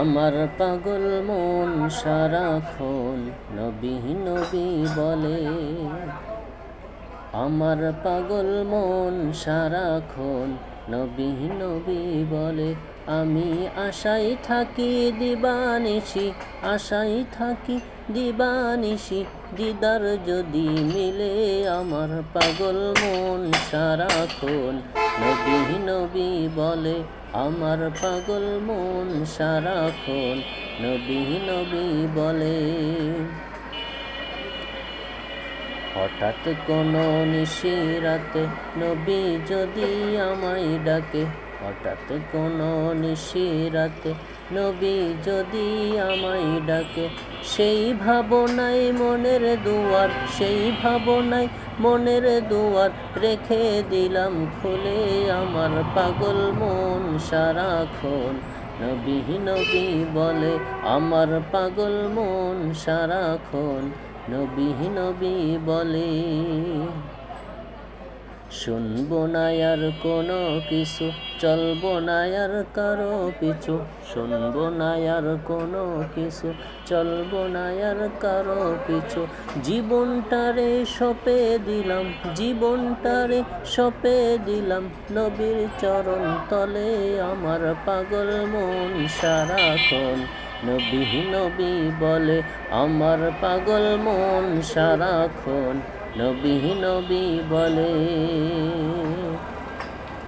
আমার পাগল মন সারাক্ষণ নবী নবী বলে। আমার পাগল মন সারাক্ষণ নবী নবী বলে। আমি আশায় থাকি দিবানিশি, আশায় থাকি দিবানিশি, দিদার যদি মিলে। আমার পাগল মন সারাক্ষণ নবী নবী বলে। আমার পাগল মন সারাক্ষণ নবী নবী বলে। হঠাৎ কোনো নিশিরাতে নবী যদি আমায় ডাকে, হঠাৎ কোনো নিশিরাতে নবী যদি আমায় ডাকে, সেই ভাবনায় মনের দুয়ার, সেই ভাবনায় মনের দুয়ার রেখে দিলাম খুলে। আমার পাগল মন সারাক্ষণ নবী নবী বলে। আমার পাগল মন সারাক্ষণ নবী নবী বলে। শুনবো না আর কোনো কিছু, চলবো না আর কারো পিছু। শুনবো না আর কোনো কিছু, চলবো না আর কারো পিছু। জীবনটারে সঁপে দিলাম, জীবনটারে সঁপে দিলাম নবীর চরণ তলে। আমার পাগল মন সারাক্ষণ নবী নবী বলে। আমার পাগল মন সারাক্ষণ নবী নবী বলে।